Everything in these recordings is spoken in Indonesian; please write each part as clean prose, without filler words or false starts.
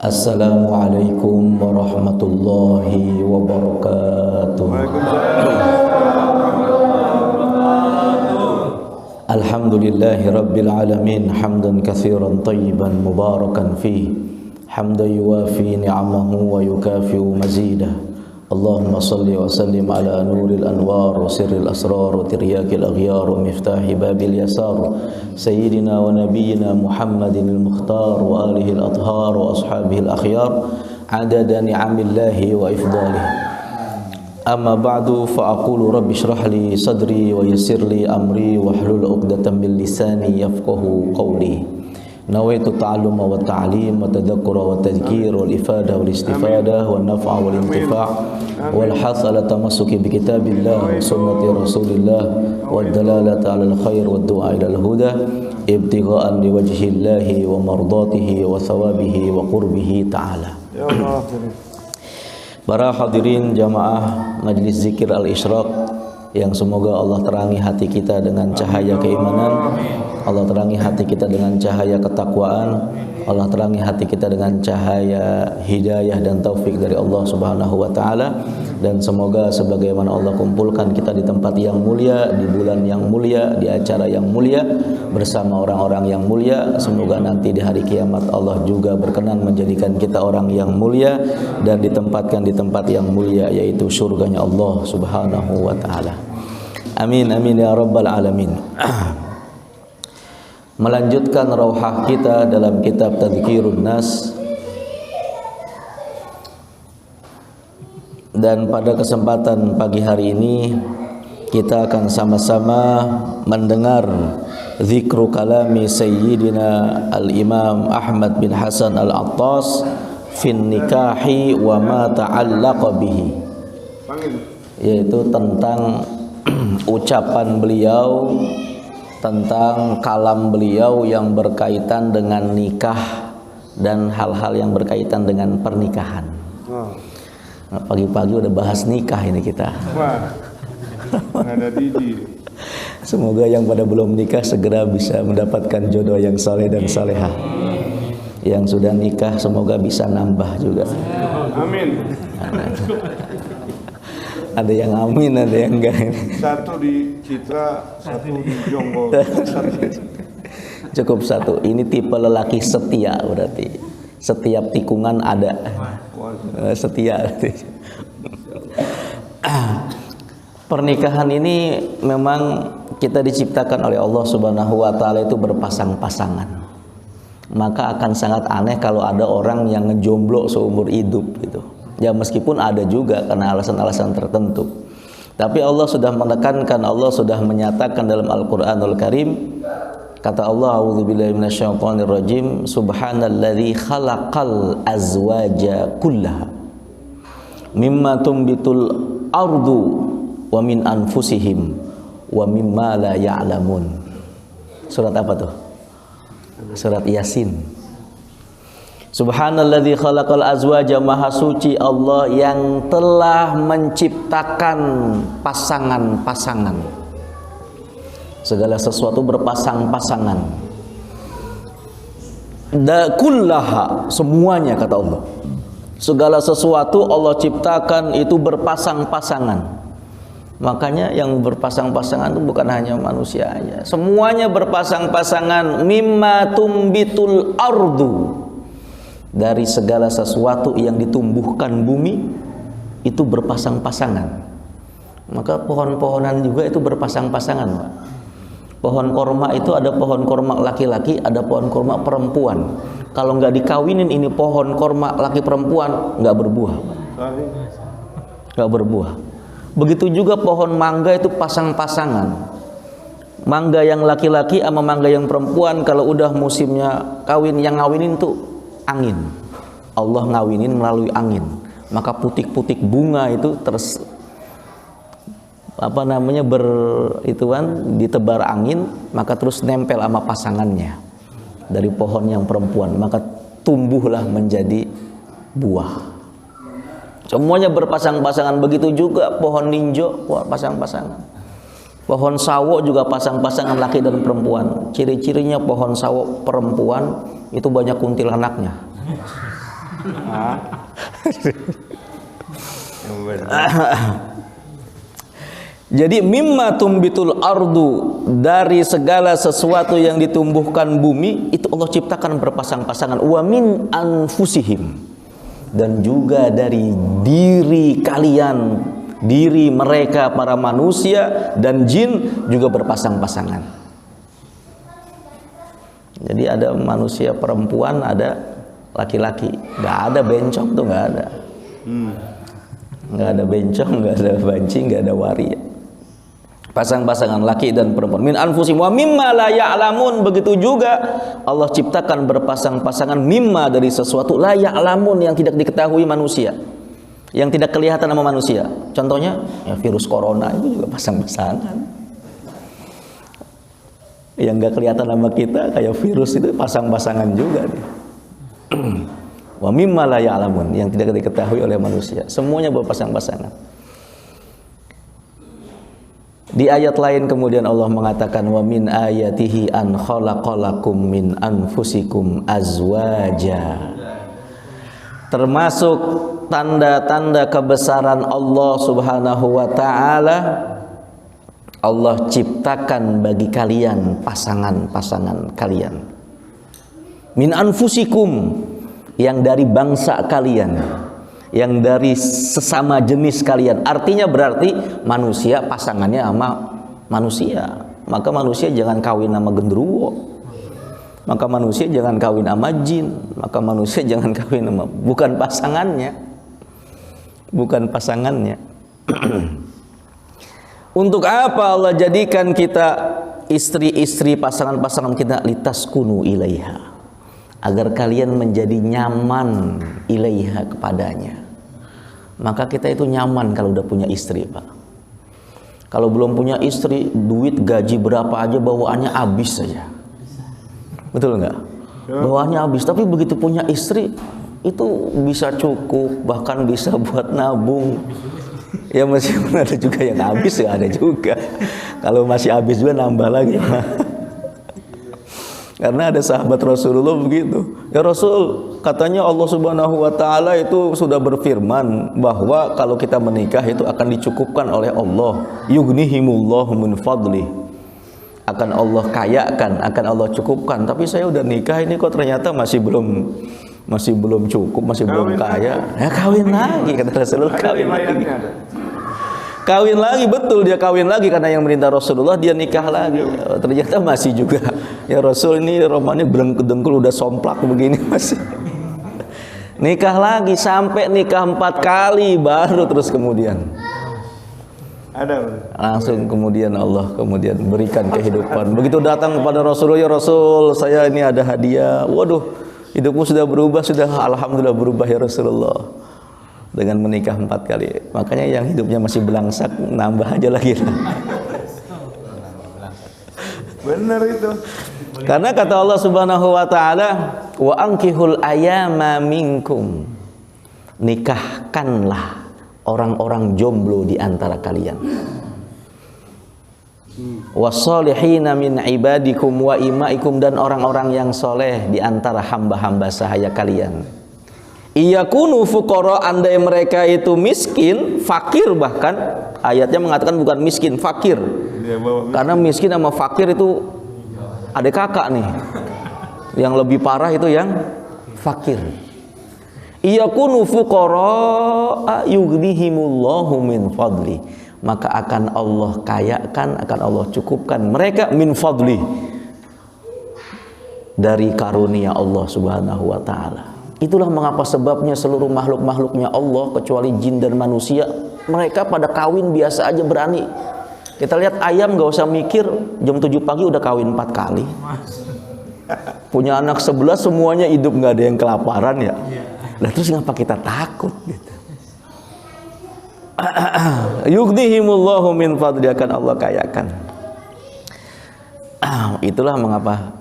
Assalamualaikum warahmatullahi wabarakatuh. Alhamdulillahi rabbil alamin, hamdan katsiran tayyiban mubarakan fih, hamdan yuwafi ni'amahu wa yukafi'u mazidah. Allahumma salli wa sallim ala nuril anwar wa sirril asrar wa tiryakil aghyar wa miftahi babil yasar sayyidina wa nabiyyina Muhammadin al-mukhtar wa alihi al-athhar wa ashabihi al-akhyar adada ni'amillahi wa ifdalihi. Amma ba'du, fa aqulu rabbi shrah li sadri wa yassir li amri wa hlul 'uqdatam min lisani yafqahu qawli. Nawaitu ta'alluma wa ta'lim wa tadhakkura wa tadhkir wal ifada wal istifadah wal naf'a wal intifa' wal hasala tamassuki bi kitabillah wa sunnati rasulillah wal dalalata 'alal khair wad du'a ila al huda ibtigha'an li wajhillahi wa mardatihi wa thawabihi wa qurbihi ta'ala. Ya Allah. Para hadirin jamaah Majlis Zikir Al-Isyraq yang semoga Allah terangi hati kita dengan cahaya keimanan, Allah terangi hati kita dengan cahaya ketakwaan, Allah terangi hati kita dengan cahaya hidayah dan taufik dari Allah Subhanahu wa taala, dan semoga sebagaimana Allah kumpulkan kita di tempat yang mulia, di bulan yang mulia, di acara yang mulia bersama orang-orang yang mulia, semoga nanti di hari kiamat Allah juga berkenan menjadikan kita orang yang mulia dan ditempatkan di tempat yang mulia, yaitu surganya Allah Subhanahu wa taala. Amin amin ya rabbal alamin. Melanjutkan rauhah kita dalam kitab Tadhkirun Nas, dan pada kesempatan pagi hari ini kita akan sama-sama mendengar zikru kalami Sayyidina Al-Imam Ahmad bin Hasan Al-Attas fin nikahi wa ma ta'allaqa bihi, yaitu tentang ucapan beliau, tentang kalam beliau yang berkaitan dengan nikah dan hal-hal yang berkaitan dengan pernikahan. Nah, pagi-pagi udah bahas nikah ini kita. Wah, ada Didi. Semoga yang pada belum nikah segera bisa mendapatkan jodoh yang saleh dan salehah. Yang sudah nikah semoga bisa nambah juga. Amin. Ada yang amin, ada yang enggak. Satu di Citra, satu di Jonggol. Cukup satu. Ini tipe lelaki setia berarti. Setiap tikungan ada. Setia. Pernikahan ini memang kita diciptakan oleh Allah Subhanahu wa taala itu berpasang-pasangan. Maka akan sangat aneh kalau ada orang yang ngejomblo seumur hidup gitu. Ya meskipun ada juga karena alasan-alasan tertentu. Tapi Allah sudah menekankan, Allah sudah menyatakan dalam Al-Qur'anul Karim, kata Allah, a'udzubillahi minasyaitonirrajim, subhanalladzi khalaqal azwaja kullaha mimma tumbitul ardu wa min anfusihim wa mimma la ya'lamun. Surat apa tuh? Surat Yasin. Subhanalladzi khalaqal azwaja, maha suci Allah yang telah menciptakan pasangan-pasangan. Segala sesuatu berpasang-pasangan. Kullaha, semuanya kata Allah. Segala sesuatu Allah ciptakan itu berpasang-pasangan. Makanya yang berpasang-pasangan itu bukan hanya manusia aja. Semuanya berpasang-pasangan. Mimma tumbitul ardu, dari segala sesuatu yang ditumbuhkan bumi itu berpasang-pasangan. Maka pohon-pohonan juga itu berpasang-pasangan, Pak. Pohon korma itu ada pohon korma laki-laki, ada pohon korma perempuan. Kalau nggak dikawinin ini pohon korma laki perempuan, nggak berbuah, Pak. Nggak berbuah. Begitu juga pohon mangga itu pasang-pasangan. Mangga yang laki-laki sama mangga yang perempuan, kalau udah musimnya kawin, yang ngawinin tuh angin. Allah ngawinin melalui angin. Maka putik-putik bunga itu ditebar angin, maka terus nempel sama pasangannya dari pohon yang perempuan, maka tumbuhlah menjadi buah. Semuanya berpasang-pasangan. Begitu juga pohon ninjo, pasang-pasangan. Pohon sawo juga pasang-pasangan laki dan perempuan. Ciri-cirinya pohon sawo perempuan itu banyak kuntilanaknya. Jadi mimma tumbitul ardu, dari segala sesuatu yang ditumbuhkan bumi itu Allah ciptakan berpasang-pasangan. Wa min anfusihim, dan juga dari diri kalian, diri mereka para manusia dan jin juga berpasang-pasangan. Jadi ada manusia perempuan, ada laki-laki, nggak ada bencong tuh, nggak ada. Nggak ada bencong, nggak ada banci, nggak ada waria. Pasang-pasangan laki dan perempuan. Min anfusihim wa mimma la ya'lamun. Begitu juga Allah ciptakan berpasang-pasangan mimma, dari sesuatu la ya'lamun, yang tidak diketahui manusia, yang tidak kelihatan sama manusia. Contohnya ya virus corona itu juga pasang-pasangan. Yang nggak kelihatan sama kita kayak virus itu pasang-pasangan juga nih. Wa mimma la ya'lamun, yang tidak diketahui oleh manusia. Semuanya berpasang-pasangan. Di ayat lain kemudian Allah mengatakan wa min ayatihi an khalaqalakum min anfusikum azwaja. Termasuk tanda-tanda kebesaran Allah Subhanahu wa taala, Allah ciptakan bagi kalian pasangan-pasangan kalian. Min anfusikum, yang dari bangsa kalian, yang dari sesama jenis kalian. Artinya berarti manusia pasangannya sama manusia. Maka manusia jangan kawin sama genderuwo. Maka manusia jangan kawin sama jin. Maka manusia jangan kawin sama, bukan pasangannya. Bukan pasangannya. Untuk apa Allah jadikan kita istri-istri, pasangan-pasangan kita, litaskunu ilaiha, agar kalian menjadi nyaman ilaiha, kepadanya. Maka kita itu nyaman kalau udah punya istri, Pak. Kalau belum punya istri, duit gaji berapa aja bawaannya habis saja. Betul nggak? Bawaannya habis. Tapi begitu punya istri, itu bisa cukup, bahkan bisa buat nabung. Ya meskipun ada juga yang habis, ya ada juga. Kalau masih habis juga nambah lagi. Karena ada sahabat Rasulullah begitu. Ya Rasul, katanya Allah Subhanahu wa taala itu sudah berfirman bahwa kalau kita menikah itu akan dicukupkan oleh Allah. Yughnihimullahu min fadli. Akan Allah kayakan, akan Allah cukupkan. Tapi saya udah nikah ini kok ternyata masih belum cukup, masih belum kaya. Ya kawin lagi, kata Rasulullah, kawin lagi. Kawin lagi, betul, dia kawin lagi karena yang merintah Rasulullah, dia nikah lagi. Ternyata masih juga. Ya Rasul, ini romannya dengkul udah somplak begini masih. Nikah lagi, sampai nikah 4 kali baru terus kemudian. Langsung kemudian Allah kemudian berikan kehidupan. Begitu datang kepada Rasulullah, ya Rasul, saya ini ada hadiah. Waduh, hidupku sudah berubah, sudah alhamdulillah berubah ya Rasulullah. Dengan menikah 4 kali. Makanya yang hidupnya masih belangsak, nambah aja lagi. Benar itu. Karena kata Allah Subhanahu wa taala, wa ankihul ayama minkum. Nikahkanlah orang-orang jomblo di antara kalian. Wassolihina min ibadikum wa imaikum, dan orang-orang yang soleh di antara hamba-hamba sahaya kalian. Iyakunu fuqara, andai mereka itu miskin, fakir, bahkan ayatnya mengatakan bukan miskin, fakir. Karena miskin sama fakir itu ada kakak nih. Yang lebih parah itu yang fakir. Iyakunu fuqara yughnihimullahu min fadli, maka akan Allah kayakan, akan Allah cukupkan mereka min fadli, dari karunia Allah Subhanahu wa taala. Itulah mengapa sebabnya seluruh makhluk-makhluknya Allah kecuali jin dan manusia, mereka pada kawin biasa aja berani. Kita lihat ayam gak usah mikir, jam 7 pagi udah kawin 4 kali. Punya anak 11 semuanya hidup, gak ada yang kelaparan ya. Lah terus ngapa kita takut gitu? Yughnihimullahu min fadli, akan Allah kayakan. Itulah mengapa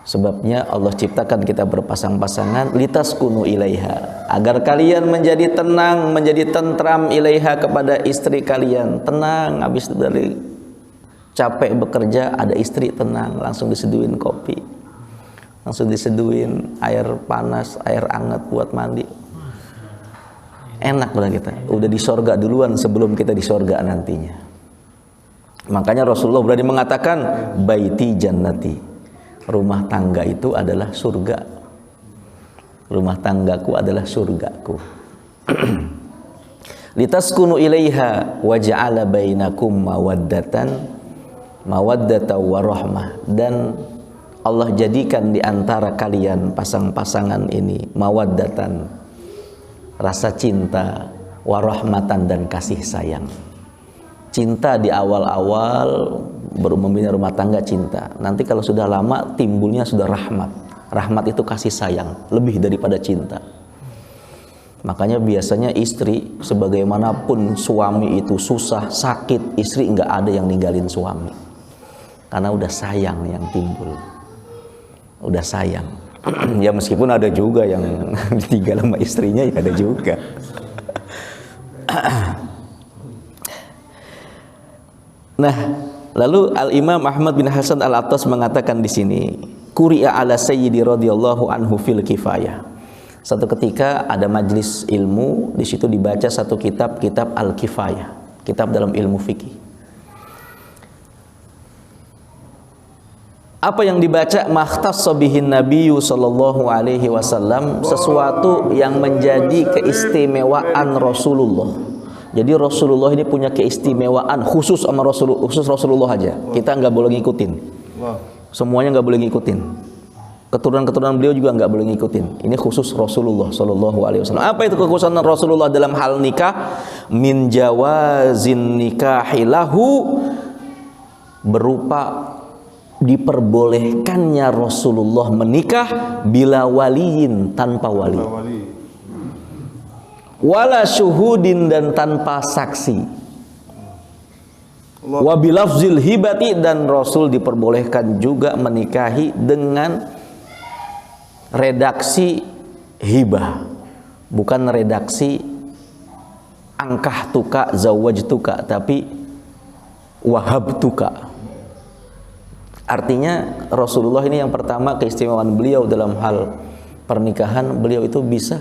sebabnya Allah ciptakan kita berpasang-pasangan, litaskunu ilaiha, agar kalian menjadi tenang, menjadi tentram ilaiha, kepada istri kalian. Tenang, habis dari capek bekerja ada istri, tenang, langsung diseduhin kopi. langsung diseduhin air panas, air hangat buat mandi. Enak lah kita, udah di sorga duluan sebelum kita di sorga nantinya. Makanya Rasulullah berani mengatakan baiti jannati, rumah tangga itu adalah surga. Rumah tanggaku adalah surgaku. Litaskunu ilaiha wa ja'ala bainakum mawaddatan wa rahmah, dan Allah jadikan di antara kalian pasang-pasangan ini mawaddatan, rasa cinta, warahmatan, dan kasih sayang. Cinta di awal-awal baru membina rumah tangga cinta. Nanti kalau sudah lama timbulnya sudah rahmat. Rahmat itu kasih sayang, lebih daripada cinta. Makanya biasanya istri, sebagaimanapun suami itu susah, sakit, istri nggak ada yang ninggalin suami. Karena udah sayang yang timbul. Udah sayang. Ya meskipun ada juga yang ditinggal sama istrinya, ya ada juga. Nah, lalu Al-Imam Ahmad bin Hasan Al-Attas mengatakan di sini, quri'a ala sayyidi radhiyallahu anhu fil kifayah. Satu ketika ada majlis ilmu, di situ dibaca satu kitab Al-Kifayah, kitab dalam ilmu fikih. Apa yang dibaca? Makhtass bihin nabiyyu sallallahu alaihi wasallam, sesuatu yang menjadi keistimewaan Rasulullah. Jadi Rasulullah ini punya keistimewaan khusus sama Rasulullah aja. Kita nggak boleh ngikutin. Semuanya nggak boleh ngikutin. Keturunan-keturunan beliau juga nggak boleh ngikutin. Ini khusus Rasulullah sallallahu alaihi wasallam. Apa itu kekhususan Rasulullah dalam hal nikah? Min jawazin nikahilahu, berupa diperbolehkannya Rasulullah menikah bila waliyin, tanpa wali, wala syuhudin, dan tanpa saksi, wa bilafzil hibati, dan Rasul diperbolehkan juga menikahi dengan redaksi hibah, bukan redaksi angkah tuka zawajtuka, tapi wahab tuka. Artinya Rasulullah ini yang pertama keistimewaan beliau dalam hal pernikahan, beliau itu bisa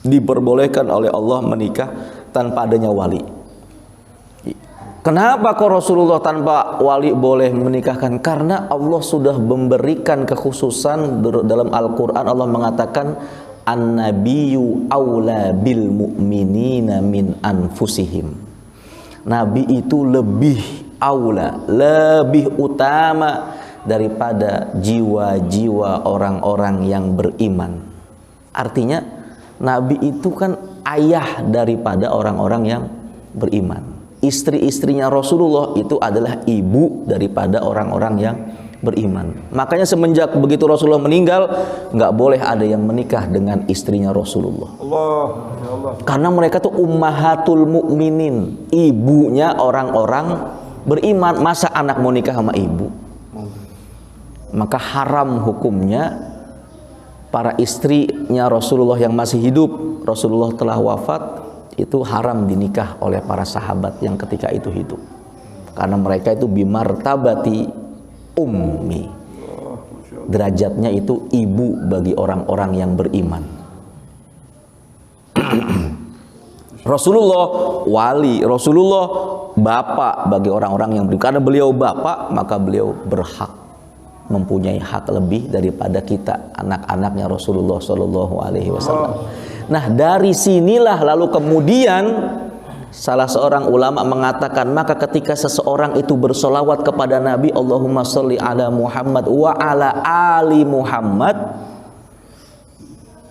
diperbolehkan oleh Allah menikah tanpa adanya wali. Kenapa kok Rasulullah tanpa wali boleh menikahkan? Karena Allah sudah memberikan kekhususan dalam Al-Quran. Allah mengatakan an-nabiyyu aula bil mu'minina min anfusihim. Nabi itu lebih aula, lebih utama daripada jiwa-jiwa orang-orang yang beriman. Artinya Nabi itu kan ayah daripada orang-orang yang beriman. Istri-istrinya Rasulullah itu adalah ibu daripada orang-orang yang beriman. Makanya semenjak begitu Rasulullah meninggal, nggak boleh ada yang menikah dengan istrinya Rasulullah. Allah. Karena mereka tuh ummahatul mukminin, ibunya orang-orang beriman. Masa anak mau nikah sama ibu? Maka haram hukumnya para istrinya Rasulullah yang masih hidup, Rasulullah telah wafat, itu haram dinikah oleh para sahabat yang ketika itu hidup. Karena mereka itu bimartabati ummi, derajatnya itu ibu bagi orang-orang yang beriman. Rasulullah wali, Rasulullah bapak bagi orang-orang yang beriman. Karena beliau bapak, maka beliau berhak, mempunyai hak lebih daripada kita, anak-anaknya Rasulullah Shallallahu Alaihi Wasallam. Nah, dari sinilah lalu kemudian salah seorang ulama mengatakan, maka ketika seseorang itu bersolawat kepada Nabi, Allahumma sholli ala Muhammad wa ala ali Muhammad,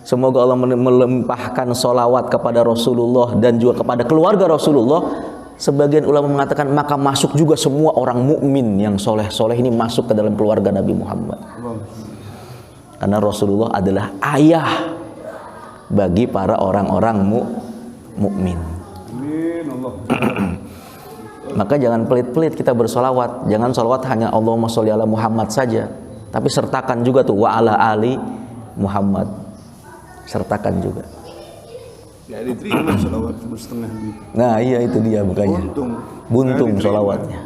semoga Allah melimpahkan solawat kepada Rasulullah dan juga kepada keluarga Rasulullah. Sebagian ulama mengatakan maka masuk juga semua orang mukmin yang soleh-soleh ini masuk ke dalam keluarga Nabi Muhammad. Karena Rasulullah adalah ayah bagi para orang-orang mukmin. Maka jangan pelit-pelit kita bersolawat. Jangan solawat hanya Allahumma sholli ala Muhammad saja, tapi sertakan juga tuh wa ala ali Muhammad, sertakan juga. Ya diterima sholawat setengah gitu. Nah iya itu dia bukannya buntung sholawatnya.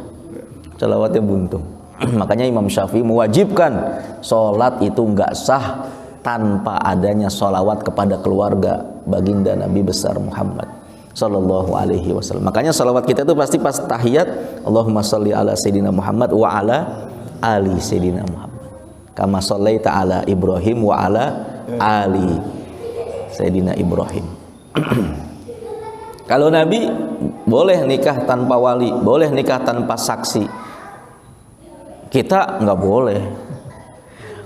Sholawatnya buntung. Makanya Imam Syafi'i mewajibkan sholat itu nggak sah tanpa adanya sholawat kepada keluarga baginda Nabi besar Muhammad Sallallahu Alaihi Wasallam. Makanya sholawat kita itu pasti pas tahiyat, Allahumma sholli ala Sayyidina Muhammad wa ala ali Sayyidina Muhammad. Kama shollaita ala Ibrahim wa ala ali Sayyidina Ibrahim. Kalau Nabi boleh nikah tanpa wali, boleh nikah tanpa saksi. Kita nggak boleh.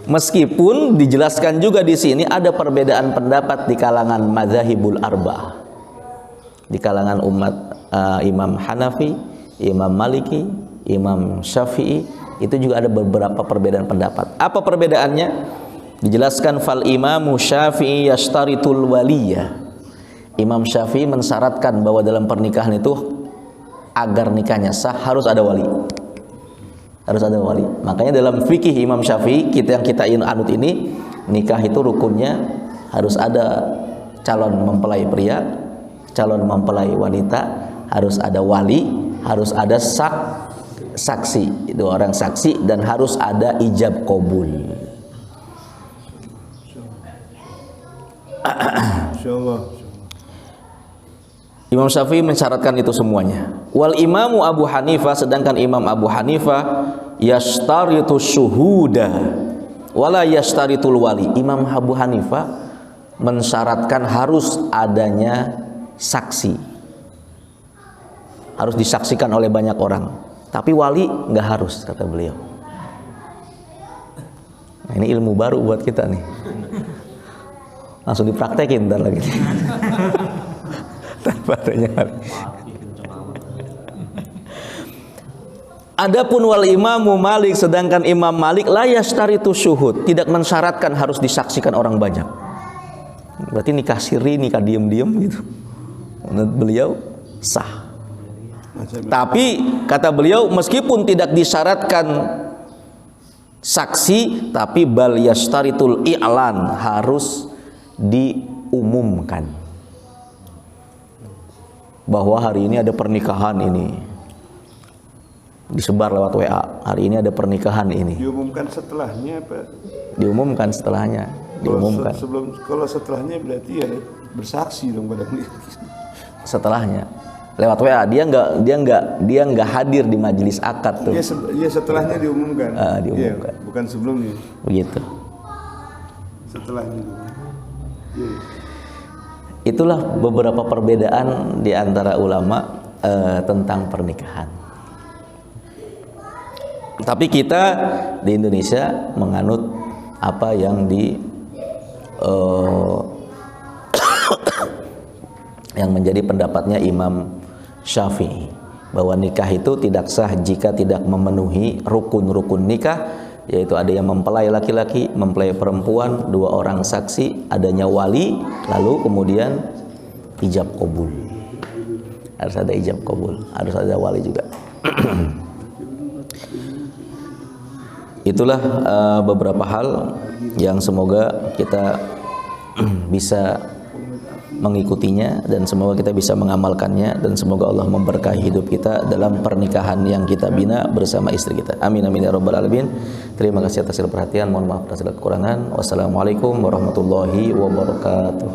Meskipun dijelaskan juga di sini ada perbedaan pendapat di kalangan madzhabul arba'ah. Di kalangan umat Imam Hanafi, Imam Maliki, Imam Syafi'i, itu juga ada beberapa perbedaan pendapat. Apa perbedaannya? Dijelaskan fal imamu Syafi'i yashtaritul waliyah. Imam Syafi'i mensyaratkan bahwa dalam pernikahan itu agar nikahnya sah harus ada wali. Harus ada wali. Makanya dalam fikih Imam Syafi'i yang kita anut ini, nikah itu rukunnya harus ada calon mempelai pria, calon mempelai wanita, harus ada wali, harus ada saksi, 2 orang saksi, dan harus ada ijab qabul. Insyaallah. Imam Syafi'i mensyaratkan itu semuanya. Wal imamu Abu Hanifah, sedangkan Imam Abu Hanifah yashtaritu syuhuda wala yashtaritul wali. Imam Abu Hanifah mensyaratkan harus adanya saksi, harus disaksikan oleh banyak orang, tapi wali nggak harus, kata beliau. Nah, ini ilmu baru buat kita nih, langsung dipraktekin ntar lagi. Tanpa adanya wali. Adapun wal imamu Malik, sedangkan Imam Malik la yashtaritu syuhud, tidak mensyaratkan harus disaksikan orang banyak. Berarti nikah siri, nikah diam-diam gitu. Menurut beliau sah. Tapi kata beliau meskipun tidak disyaratkan saksi, tapi bal yashtaritul i'lan, harus diumumkan bahwa hari ini ada pernikahan ini, disebar lewat WA, hari ini ada pernikahan ini. Diumumkan setelahnya apa? Diumumkan setelahnya, diumumkan. Kalau setelahnya berarti ya bersaksi dong pada beliau. Setelahnya lewat WA, dia nggak hadir di majelis akad tuh. Iya, setelahnya diumumkan. Diumumkan. Ya, bukan sebelumnya. Begitu. Setelahnya. Ya. Itulah beberapa perbedaan di antara ulama tentang pernikahan. Tapi kita di Indonesia menganut apa yang yang menjadi pendapatnya Imam Syafi'i, bahwa nikah itu tidak sah jika tidak memenuhi rukun-rukun nikah, yaitu ada yang mempelai laki-laki, mempelai perempuan, 2 orang saksi, adanya wali, lalu kemudian ijab qabul. Harus ada ijab qabul, harus ada wali juga. Itulah beberapa hal yang semoga kita bisa mengikutinya, dan semoga kita bisa mengamalkannya, dan semoga Allah memberkahi hidup kita dalam pernikahan yang kita bina bersama istri kita. Amin amin ya rabbal alamin. Terima kasih atas perhatian, mohon maaf atas segala kekurangan. Wassalamualaikum warahmatullahi wabarakatuh.